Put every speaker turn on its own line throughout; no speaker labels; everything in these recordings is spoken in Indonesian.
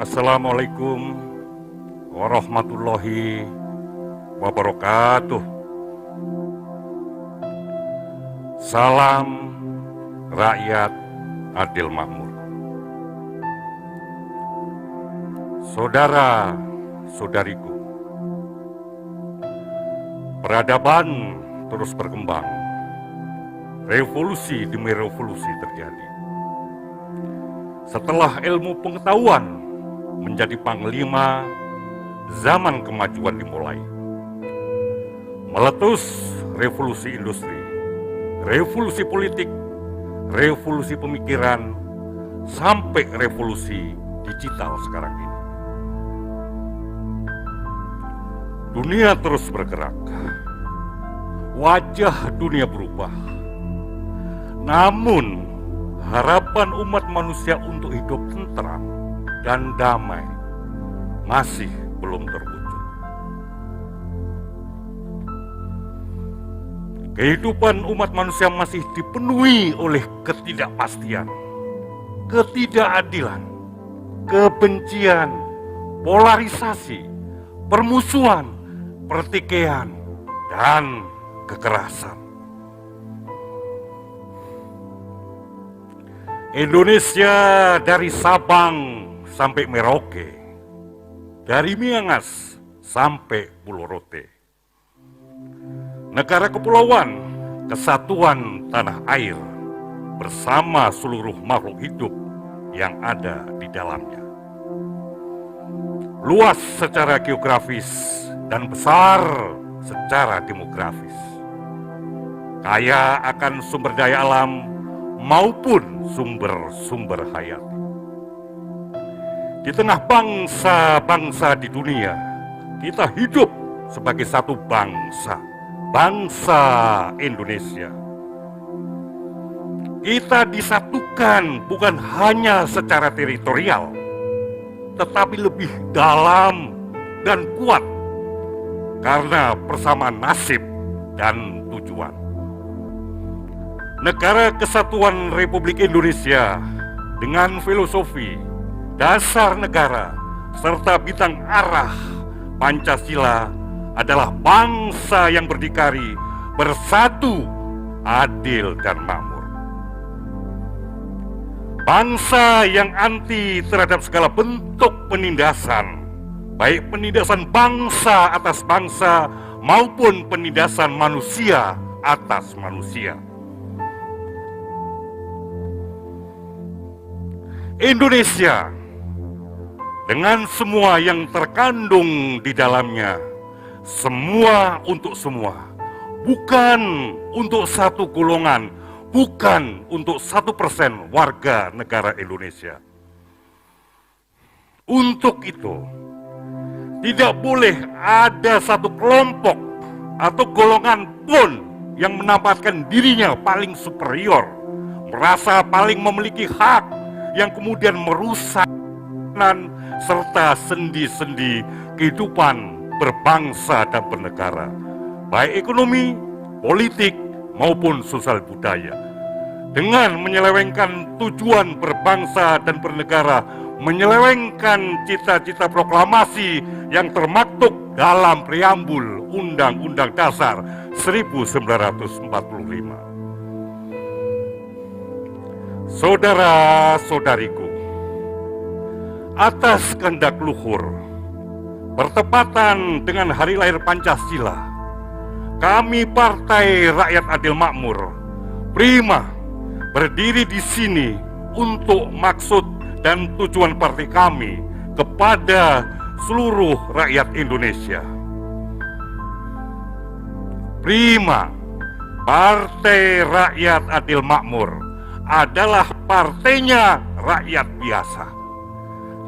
Assalamualaikum warahmatullahi wabarakatuh. Salam rakyat adil makmur. Saudara-saudariku, peradaban terus berkembang. Revolusi demi revolusi terjadi. Setelah ilmu pengetahuan menjadi panglima, zaman kemajuan dimulai. Meletus revolusi industri, revolusi politik, revolusi pemikiran, sampai revolusi digital sekarang ini. Dunia terus bergerak. Wajah dunia berubah. Namun, harapan umat manusia untuk hidup tentram dan damai masih belum terwujud. Kehidupan umat manusia masih dipenuhi oleh ketidakpastian, ketidakadilan, kebencian, polarisasi, permusuhan, pertikaian, dan kekerasan. Indonesia dari Sabang sampai Merauke, dari Miangas sampai Pulau Rote. Negara kepulauan, kesatuan tanah air bersama seluruh makhluk hidup yang ada di dalamnya. Luas secara geografis dan besar secara demografis. Kaya akan sumber daya alam maupun sumber-sumber hayati. Di tengah bangsa-bangsa di dunia, kita hidup sebagai satu bangsa, bangsa Indonesia. Kita disatukan bukan hanya secara teritorial, tetapi lebih dalam dan kuat karena persamaan nasib dan tujuan. Negara Kesatuan Republik Indonesia dengan filosofi, dasar negara, serta bintang arah Pancasila adalah bangsa yang berdikari, bersatu, adil, dan makmur. Bangsa yang anti terhadap segala bentuk penindasan, baik penindasan bangsa atas bangsa maupun penindasan manusia atas manusia. Indonesia dengan semua yang terkandung di dalamnya, semua untuk semua, bukan untuk satu golongan, bukan untuk 1% warga negara Indonesia. Untuk itu, tidak boleh ada satu kelompok atau golongan pun yang menampakkan dirinya paling superior, merasa paling memiliki hak, yang kemudian merusak serta sendi-sendi kehidupan berbangsa dan bernegara, baik ekonomi, politik, maupun sosial budaya. Dengan menyelewengkan tujuan berbangsa dan bernegara, menyelewengkan cita-cita proklamasi yang termaktub dalam preambul Undang-Undang Dasar 1945. Saudara-saudariku, atas kehendak luhur, bertepatan dengan hari lahir Pancasila, kami Partai Rakyat Adil Makmur, Prima, berdiri di sini untuk maksud dan tujuan partai kami kepada seluruh rakyat Indonesia. Prima, Partai Rakyat Adil Makmur adalah partainya rakyat biasa.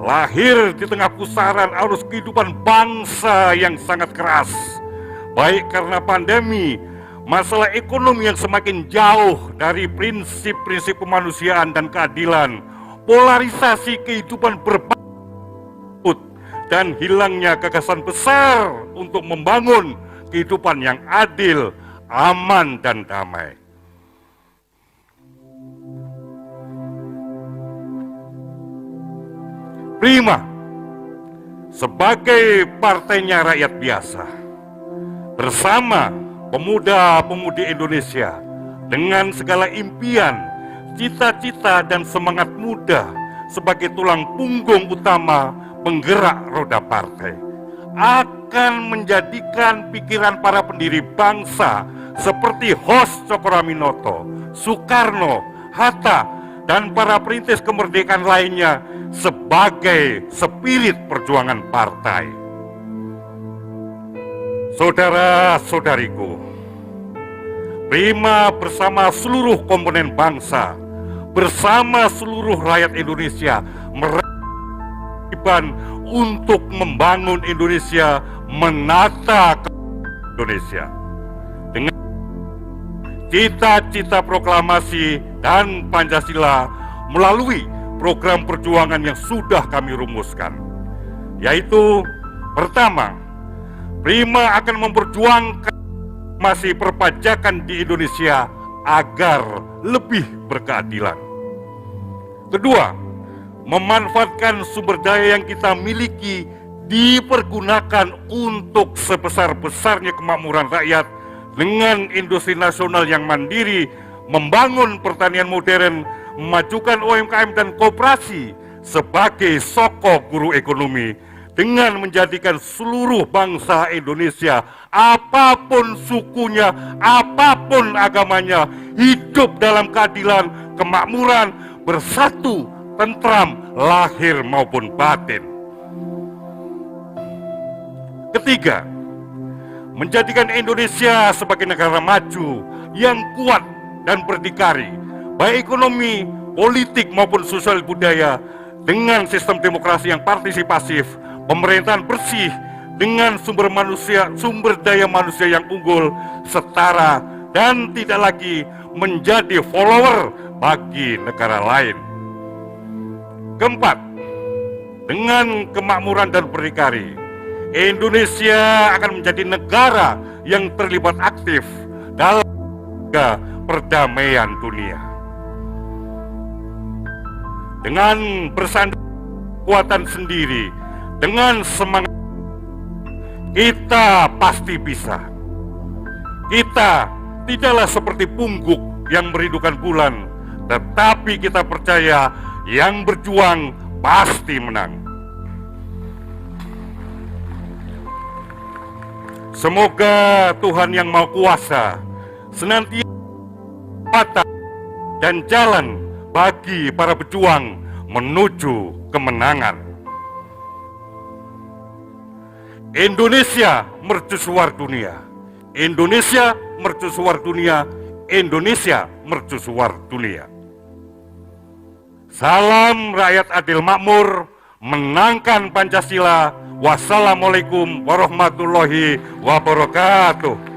Lahir di tengah pusaran arus kehidupan bangsa yang sangat keras, baik karena pandemi, masalah ekonomi yang semakin jauh dari prinsip-prinsip kemanusiaan dan keadilan, polarisasi kehidupan berbangsa, dan hilangnya gagasan besar untuk membangun kehidupan yang adil, aman, dan damai. Prima sebagai partainya rakyat biasa, bersama pemuda-pemudi Indonesia dengan segala impian, cita-cita dan semangat muda sebagai tulang punggung utama penggerak roda partai, akan menjadikan pikiran para pendiri bangsa seperti Hos Cokroaminoto, Soekarno, Hatta, dan para perintis kemerdekaan lainnya sebagai spirit perjuangan partai. Saudara-saudariku, Prima bersama seluruh komponen bangsa, bersama seluruh rakyat Indonesia berkewajiban untuk membangun Indonesia, menata Indonesia dengan cita-cita proklamasi dan Pancasila melalui program perjuangan yang sudah kami rumuskan, yaitu pertama, Prima akan memperjuangkan masih perpajakan di Indonesia agar lebih berkeadilan. Kedua, memanfaatkan sumber daya yang kita miliki dipergunakan untuk sebesar-besarnya kemakmuran rakyat dengan industri nasional yang mandiri, membangun pertanian modern, memajukan UMKM dan koperasi sebagai sokok guru ekonomi, dengan menjadikan seluruh bangsa Indonesia, apapun sukunya, apapun agamanya, hidup dalam keadilan, kemakmuran, bersatu, tentram, lahir maupun batin. Ketiga, menjadikan Indonesia sebagai negara maju yang kuat dan berdikari, baik ekonomi, politik maupun sosial budaya, dengan sistem demokrasi yang partisipatif, pemerintahan bersih, dengan sumber daya manusia yang unggul, setara, dan tidak lagi menjadi follower bagi negara lain. Keempat, dengan kemakmuran dan berdikari, Indonesia akan menjadi negara yang terlibat aktif dalam perdamaian dunia. Dengan bersandar kekuatan sendiri, dengan semangat, kita pasti bisa. Kita tidaklah seperti pungguk yang merindukan bulan, tetapi kita percaya yang berjuang pasti menang. Semoga Tuhan Yang Maha Kuasa senantiasa dan jalan bagi para pejuang menuju kemenangan. Indonesia mercusuar dunia, Indonesia mercusuar dunia, Indonesia mercusuar dunia. Salam rakyat adil makmur, menangkan Pancasila. Wassalamualaikum warahmatullahi wabarakatuh.